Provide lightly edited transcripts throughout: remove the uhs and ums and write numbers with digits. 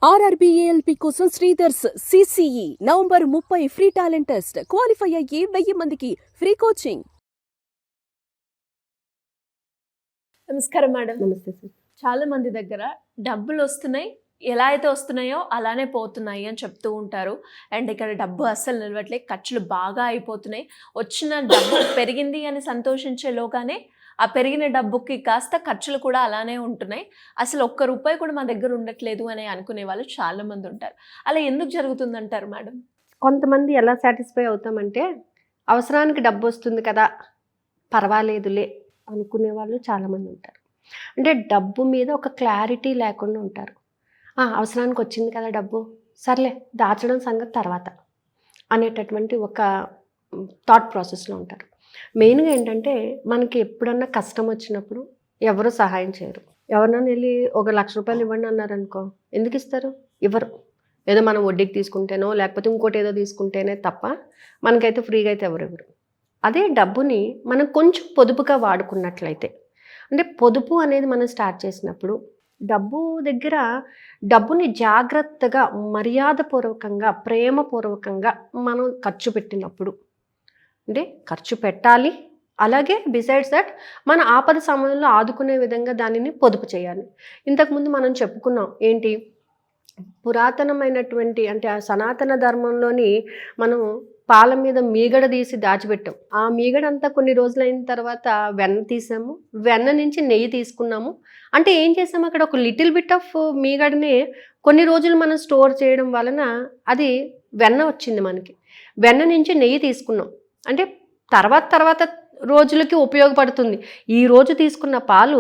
ఆర్ఆర్బీఏఎల్పీ కోసం Sridhar's CCE November 30 free talent test. Qualify అయ్యి 1000 మందికి ఫ్రీ కోచింగ్. నమస్కారం మేడం. నమస్తే సార్. చాలా మంది దగ్గర డబ్బులు వస్తున్నాయి, ఎలా అయితే వస్తున్నాయో అలానే పోతున్నాయి అని చెప్తూ ఉంటారు. అండ్ ఇక్కడ డబ్బు అస్సలు నిలవట్లేదు, ఖర్చులు బాగా అయిపోతున్నాయి. వచ్చిన డబ్బు పెరిగింది అని సంతోషించేలోగానే ఆ పెరిగిన డబ్బుకి కాస్త ఖర్చులు కూడా అలానే ఉంటున్నాయి. అసలు ఒక్క రూపాయి కూడా మా దగ్గర ఉండట్లేదు అని అనుకునే వాళ్ళు చాలామంది ఉంటారు. అలా ఎందుకు జరుగుతుందంటారు మేడం? కొంతమంది ఎలా సాటిస్ఫై అవుతామంటే, అవసరానికి డబ్బు వస్తుంది కదా, పర్వాలేదులే అనుకునే వాళ్ళు చాలామంది ఉంటారు. అంటే డబ్బు మీద ఒక క్లారిటీ లేకుండా ఉంటారు. అవసరానికి వచ్చింది కదా డబ్బు, సర్లే దాచడం సంగతి తర్వాత అనేటటువంటి ఒక థాట్ ప్రాసెస్లో ఉంటారు. మెయిన్గా ఏంటంటే, మనకి ఎప్పుడన్నా కష్టం వచ్చినప్పుడు ఎవరు సహాయం చేయరు. ఎవరినైనా వెళ్ళి ఒక ₹1,00,000 ఇవ్వండి అన్నారనుకో, ఎందుకు ఇస్తారు? ఇవ్వరు. ఏదో మనం వడ్డీకి తీసుకుంటేనో లేకపోతే ఇంకోటి ఏదో తీసుకుంటేనే తప్ప మనకైతే ఫ్రీగా అయితే ఎవరెవరు. అదే డబ్బుని మనం కొంచెం పొదుపుగా వాడుకున్నట్లయితే, అంటే పొదుపు అనేది మనం స్టార్ట్ చేసినప్పుడు డబ్బు దగ్గర డబ్బుని జాగ్రత్తగా, మర్యాదపూర్వకంగా, ప్రేమపూర్వకంగా మనం ఖర్చు పెట్టినప్పుడు, అంటే ఖర్చు పెట్టాలి, అలాగే బిసైడ్స్ దట్ మన ఆపద సమయంలో ఆదుకునే విధంగా దానిని పొదుపు చేయాలి. ఇంతకుముందు మనం చెప్పుకున్నాం ఏంటి, పురాతనమైనటువంటి అంటే ఆ సనాతన ధర్మంలోని మనం పాల మీద మీగడ తీసి దాచిపెట్టాం. ఆ మీగడ అంతా కొన్ని రోజులైన తర్వాత వెన్న తీసాము, వెన్న నుంచి నెయ్యి తీసుకున్నాము. అంటే ఏం చేసాము, అక్కడ ఒక లిటిల్ బిట్ ఆఫ్ మీగడని కొన్ని రోజులు మనం స్టోర్ చేయడం వలన అది వెన్న వచ్చింది మనకి. వెన్న నుంచి నెయ్యి తీసుకున్నాం, అంటే తర్వాత రోజులకి ఉపయోగపడుతుంది. ఈ రోజు తీసుకున్న పాలు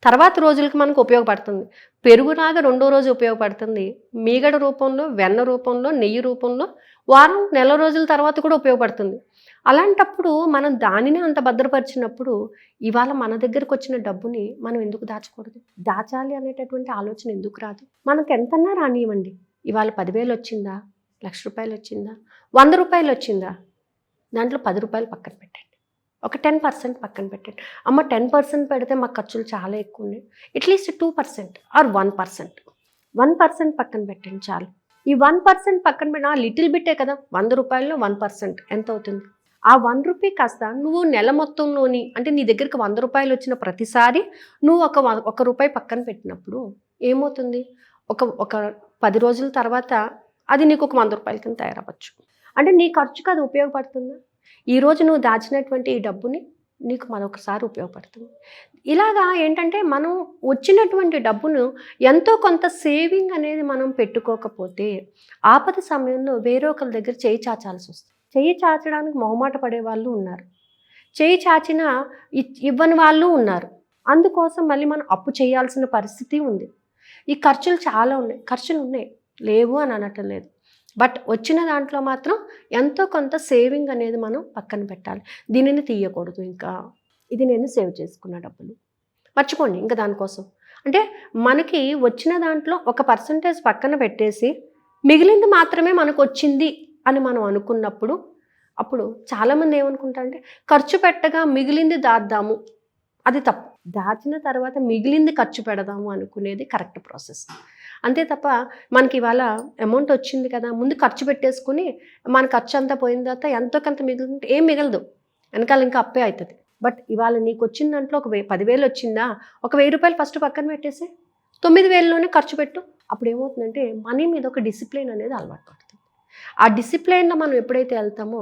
తర్వాత రోజులకి మనకు ఉపయోగపడుతుంది. పెరుగులాగా రెండో రోజు ఉపయోగపడుతుంది. మీగడ రూపంలో, వెన్న రూపంలో, నెయ్యి రూపంలో వారం, నెల రోజుల తర్వాత కూడా ఉపయోగపడుతుంది. అలాంటప్పుడు మనం దానిని అంత భద్రపరిచినప్పుడు ఇవాళ మన దగ్గరకు వచ్చిన డబ్బుని మనం ఎందుకు దాచకూడదు? దాచాలి అనేటటువంటి ఆలోచన ఎందుకు రాదు? మనకు ఎంతన్నా రానివ్వండి, ఇవాళ 10,000 వచ్చిందా, ₹1,00,000 వచ్చిందా, ₹100 వచ్చిందా, దాంట్లో ₹10 పక్కన పెట్టండి, ఒక 10% పక్కన పెట్టండి. 10% పెడితే మా ఖర్చులు చాలా ఎక్కువ ఉన్నాయి, అట్లీస్ట్ 2% ఆర్ 1% పక్కన పెట్టండి చాలు. ఈ 1% పక్కన పెట్టిన లిటిల్ బిట్టే కదా, ₹100లో 1% ఎంత అవుతుంది? ఆ ₹1 కాస్త నువ్వు నెల మొత్తంలోని, అంటే నీ దగ్గరికి ₹100 వచ్చిన ప్రతిసారి నువ్వు ఒక రూపాయి పక్కన పెట్టినప్పుడు ఏమవుతుంది, ఒక 10 రోజుల తర్వాత అది నీకు ఒక ₹100 కింద తయారవ్వచ్చు. అంటే నీ ఖర్చుకు అది ఉపయోగపడుతుందా? ఈరోజు నువ్వు దాచినటువంటి ఈ డబ్బుని నీకు మరొకసారి ఉపయోగపడుతుంది. ఇలాగా ఏంటంటే, మనం వచ్చినటువంటి డబ్బును ఎంతో కొంత సేవింగ్ అనేది మనం పెట్టుకోకపోతే ఆపద సమయంలో వేరే ఒకరి దగ్గర చేయి చాచాల్సి వస్తుంది. చేయి చాచడానికి మొహమాట పడే వాళ్ళు ఉన్నారు, చేయి చాచినా ఇవ్వని వాళ్ళు ఉన్నారు. అందుకోసం మళ్ళీ మనం అప్పు చేయాల్సిన పరిస్థితి ఉంది. ఈ ఖర్చులు చాలా ఉన్నాయి, ఖర్చులు ఉన్నాయి, లేవు అని అనటం లేదు. బట్ వచ్చిన దాంట్లో మాత్రం ఎంతో కొంత సేవింగ్ అనేది మనం పక్కన పెట్టాలి. దీనిని తీయకూడదు. ఇంకా ఇది నేను సేవ్ చేసుకున్న డబ్బులు మర్చిపోండి ఇంకా దానికోసం. అంటే మనకి వచ్చిన దాంట్లో ఒక పర్సంటేజ్ పక్కన పెట్టేసి మిగిలింది మాత్రమే మనకు వచ్చింది అని మనం అనుకున్నప్పుడు, అప్పుడు చాలామంది ఏమనుకుంటారంటే, ఖర్చు పెట్టగా మిగిలింది దాద్దాము, అది తప్పు. దాచిన తర్వాత మిగిలింది ఖర్చు పెడదాము అనుకునేది కరెక్ట్ ప్రాసెస్. అంతే తప్ప మనకి ఇవాళ అమౌంట్ వచ్చింది కదా, ముందు ఖర్చు పెట్టేసుకుని మన ఖర్చు అంతా పోయిన తర్వాత ఎంతో కొంత మిగిలింటే ఏం మిగలదు, వెనకాల ఇంకా అప్పే అవుతుంది. బట్ ఇవాళ నీకు వచ్చిన దాంట్లో ఒక 10,000 వచ్చిందా, ఒక ₹1,000 ఫస్ట్ పక్కన పెట్టేసి 9,000లోనే ఖర్చు పెట్టు. అప్పుడు ఏమవుతుందంటే, మనీ మీద ఒక డిసిప్లిన్ అనేది అలవాటు పడుతుంది. ఆ డిసిప్లిన్లో మనం ఎప్పుడైతే వెళ్తామో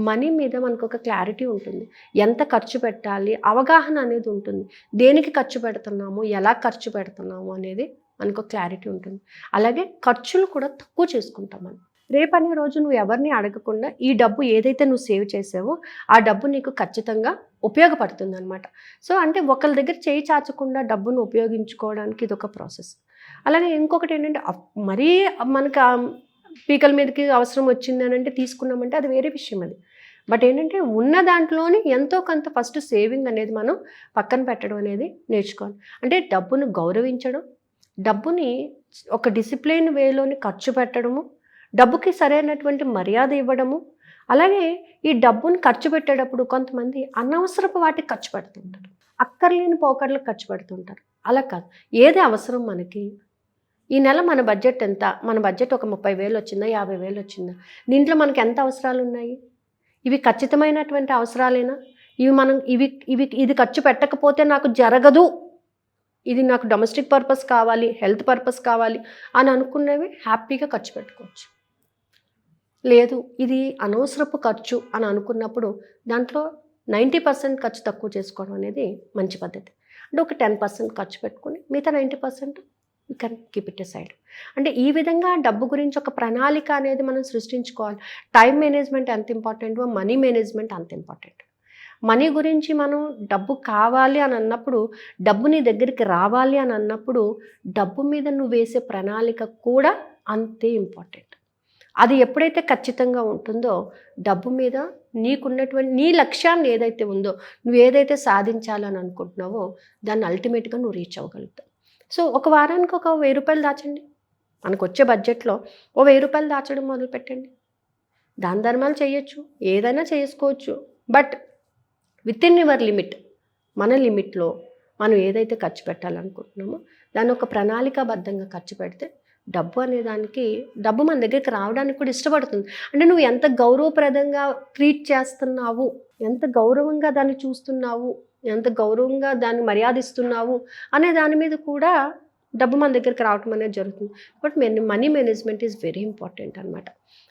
మనీ మీద మనకు ఒక క్లారిటీ ఉంటుంది, ఎంత ఖర్చు పెట్టాలి, అవగాహన అనేది ఉంటుంది, దేనికి ఖర్చు పెడుతున్నాము, ఎలా ఖర్చు పెడుతున్నాము అనేది మనకు క్లారిటీ ఉంటుంది. అలాగే ఖర్చులు కూడా తక్కువ చేసుకుంటాం మనం. రేపనే రోజు నువ్వు ఎవరిని అడగకుండా ఈ డబ్బు ఏదైతే నువ్వు సేవ్ చేసావో ఆ డబ్బు నీకు ఖచ్చితంగా ఉపయోగపడుతుంది అనమాట. సో అంటే ఒకరి దగ్గర చేయి చాచకుండా డబ్బును ఉపయోగించుకోవడానికి ఇది ఒక ప్రాసెస్. అలాగే ఇంకొకటి ఏంటంటే, మరీ మనకు పీకల మీదకి అవసరం వచ్చింది అని అంటే తీసుకున్నామంటే అది వేరే విషయం అది. బట్ ఏంటంటే, ఉన్న దాంట్లోని ఎంతో కొంత ఫస్ట్ సేవింగ్ అనేది మనం పక్కన పెట్టడం అనేది నేర్చుకోవాలి. అంటే డబ్బును గౌరవించడం, డబ్బుని ఒక డిసిప్లిన్ వేలోని ఖర్చు పెట్టడము, డబ్బుకి సరైనటువంటి మర్యాద ఇవ్వడము. అలాగే ఈ డబ్బుని ఖర్చు పెట్టేటప్పుడు కొంతమంది అనవసరపు వాటికి ఖర్చు పెడుతుంటారు, అక్కర్లేని పోకడలకు ఖర్చు పెడుతుంటారు. అలా కాదు, ఏది అవసరం మనకి ఈ నెల మన బడ్జెట్ ఎంత, మన బడ్జెట్ ఒక 30,000 వచ్చిందా, 50,000 వచ్చిందా, దీంట్లో మనకి ఎంత అవసరాలు ఉన్నాయి, ఇవి ఖచ్చితమైనటువంటి అవసరాలేనా, ఇది ఖర్చు పెట్టకపోతే నాకు జరగదు, ఇది నాకు డొమెస్టిక్ పర్పస్ కావాలి, హెల్త్ పర్పస్ కావాలి అని అనుకున్నవి హ్యాపీగా ఖర్చు పెట్టుకోవచ్చు. లేదు ఇది అనవసరపు ఖర్చు అని అనుకున్నప్పుడు దాంట్లో 90% ఖర్చు తక్కువ చేసుకోవడం అనేది మంచి పద్ధతి. అంటే ఒక 10% ఖర్చు పెట్టుకుని మిగతా 90% you can keep it side. అంటే ఈ విధంగా డబ్బు గురించి ఒక ప్రణాళిక అనేది మనం సృష్టించుకోవాలి. టైం మేనేజ్మెంట్ ఎంత ఇంపార్టెంటో మనీ మేనేజ్మెంట్ అంత ఇంపార్టెంట్. మనీ గురించి మనం డబ్బు కావాలి అని అన్నప్పుడు, డబ్బు నీ దగ్గరికి రావాలి అని అన్నప్పుడు డబ్బు మీద నువ్వు వేసే ప్రణాళిక కూడా అంతే ఇంపార్టెంట్. అది ఎప్పుడైతే ఖచ్చితంగా ఉంటుందో డబ్బు మీద నీకున్నటువంటి నీ లక్ష్యాన్ని ఏదైతే ఉందో, నువ్వు ఏదైతే సాధించాలని అనుకుంటున్నావో దాన్ని అల్టిమేట్గా నువ్వు రీచ్ అవ్వగలుగుతావు. సో ఒక వారానికి ఒక 1,000 రూపాయలు దాచండి. మనకు వచ్చే బడ్జెట్లో ఓ 1,000 రూపాయలు దాచడం మొదలు పెట్టండి. దాన ధర్మాలు చేయొచ్చు, ఏదైనా చేసుకోవచ్చు, but with in your limit. మన లిమిట్లో మనం ఏదైతే ఖర్చు పెట్టాలనుకుంటున్నామో దాన్ని ఒక ప్రణాళికాబద్ధంగా ఖర్చు పెడితే డబ్బు అనే దానికి, డబ్బు మన దగ్గరికి రావడానికి కూడా ఇష్టపడుతుంది. అంటే నువ్వు ఎంత గౌరవప్రదంగా ట్రీట్ చేస్తున్నావు, ఎంత గౌరవంగా దాన్ని చూస్తున్నావు, ఎంత గౌరవంగా దాన్ని మర్యాదిస్తున్నావు అనే దాని మీద కూడా డబ్బు మన దగ్గరికి రావటం అనేది జరుగుతుంది. But money management is very important అనమాట.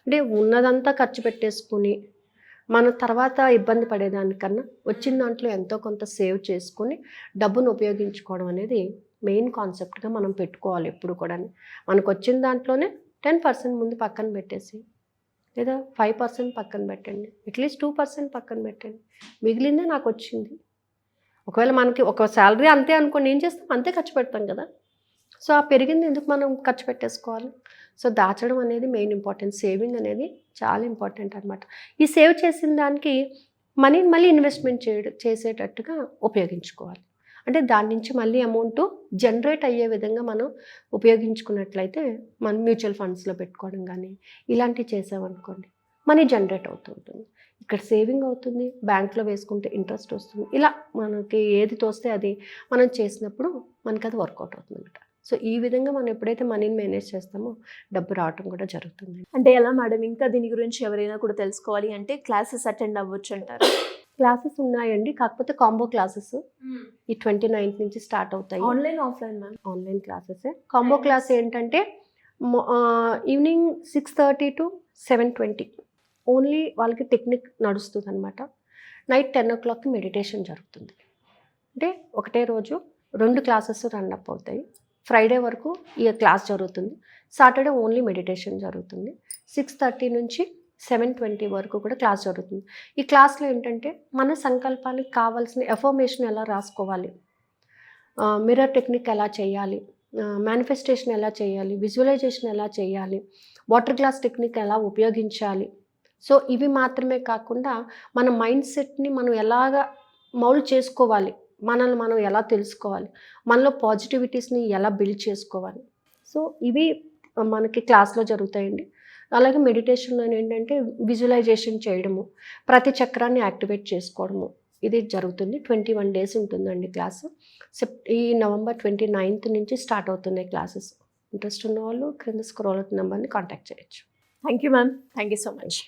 అంటే ఉన్నదంతా ఖర్చు పెట్టేసుకుని మన తర్వాత ఇబ్బంది పడేదానికన్నా వచ్చిన దాంట్లో ఎంతో కొంత సేవ్ చేసుకొని డబ్బును ఉపయోగించుకోవడం అనేది మెయిన్ కాన్సెప్ట్గా మనం పెట్టుకోవాలి ఎప్పుడు కూడా. మనకు వచ్చిన దాంట్లోనే 10% ముందు పక్కన పెట్టేసి, లేదా 5% పక్కన పెట్టండి, అట్లీస్ట్ 2% పక్కన పెట్టండి, మిగిలిందే నాకు వచ్చింది. ఒకవేళ మనకి ఒక శాలరీ అంతే అనుకోండి, ఏం చేస్తాం, అంతే ఖర్చు పెడతాం కదా. సో ఆ పెరిగింది ఎందుకు మనం ఖర్చు పెట్టేసుకోవాలి. సో దాచడం అనేది మెయిన్ ఇంపార్టెంట్. సేవింగ్ అనేది చాలా ఇంపార్టెంట్ అనమాట. ఈ సేవ్ చేసిన దానికి మనీని మళ్ళీ ఇన్వెస్ట్మెంట్ చేసేటట్టుగా ఉపయోగించుకోవాలి. అంటే దాని నుంచి మళ్ళీ అమౌంట్ జనరేట్ అయ్యే విధంగా మనం ఉపయోగించుకున్నట్లయితే, మనం మ్యూచువల్ ఫండ్స్లో పెట్టుకోవడం కానీ ఇలాంటివి చేసామనుకోండి, మనీ జనరేట్ అవుతుంటుంది. ఇక్కడ సేవింగ్ అవుతుంది, బ్యాంక్లో వేసుకుంటే ఇంట్రెస్ట్ వస్తుంది. ఇలా మనకి ఏది తోస్తే అది మనం చేసినప్పుడు మనకి అది వర్కౌట్ అవుతుంది అనమాట. సో ఈ విధంగా మనం ఎప్పుడైతే మనీని మేనేజ్ చేస్తామో డబ్బు రావటం కూడా జరుగుతుంది. అంటే ఎలా మేడం, ఇంకా దీని గురించి ఎవరైనా కూడా తెలుసుకోవాలి అంటే క్లాసెస్ అటెండ్ అవ్వచ్చు అంటారు? క్లాసెస్ ఉన్నాయండి, కాకపోతే కాంబో క్లాసెస్ ఈ 29th నుంచి స్టార్ట్ అవుతాయి. Online offline ma'am? Online classes. Combo class ఏంటంటే ఈవినింగ్ 6:30 to 7:20 ఓన్లీ వాళ్ళకి టెక్నిక్ నడుస్తుంది అనమాట. నైట్ 10 o'clockకి మెడిటేషన్ జరుగుతుంది. అంటే ఒకటే రోజు 2 క్లాసెస్ రన్ అప్ అవుతాయి. ఫ్రైడే వరకు ఈ క్లాస్ జరుగుతుంది, సాటర్డే ఓన్లీ మెడిటేషన్ జరుగుతుంది. 6:30 నుంచి 7:20 వరకు కూడా క్లాస్ జరుగుతుంది. ఈ క్లాస్లో ఏంటంటే మన సంకల్పానికి కావాల్సిన ఎఫర్మేషన్ ఎలా రాసుకోవాలి, మిర్రర్ టెక్నిక్ ఎలా చేయాలి, మేనిఫెస్టేషన్ ఎలా చేయాలి, విజువలైజేషన్ ఎలా చేయాలి, వాటర్ గ్లాస్ టెక్నిక్ ఎలా ఉపయోగించాలి. సో ఇవి మాత్రమే కాకుండా మన మైండ్ సెట్ని మనం ఎలాగ మౌల్డ్ చేసుకోవాలి, మనల్ని మనం ఎలా తెలుసుకోవాలి, మనలో పాజిటివిటీస్ని ఎలా బిల్డ్ చేసుకోవాలి. సో ఇవి మనకి క్లాస్లో జరుగుతాయండి. అలాగే మెడిటేషన్లో ఏంటంటే విజువలైజేషన్ చేయడము, ప్రతి చక్రాన్ని యాక్టివేట్ చేసుకోవడము, ఇది జరుగుతుంది. 21 days ఉంటుందండి క్లాసు. ఈ November 29th నుంచి స్టార్ట్ అవుతున్నాయి క్లాసెస్. ఇంట్రెస్ట్ ఉన్న వాళ్ళు క్రింద స్క్రోల్ అవుతున్న నెంబర్ని కాంటాక్ట్ చేయొచ్చు. Thank you ma'am, thank you so much.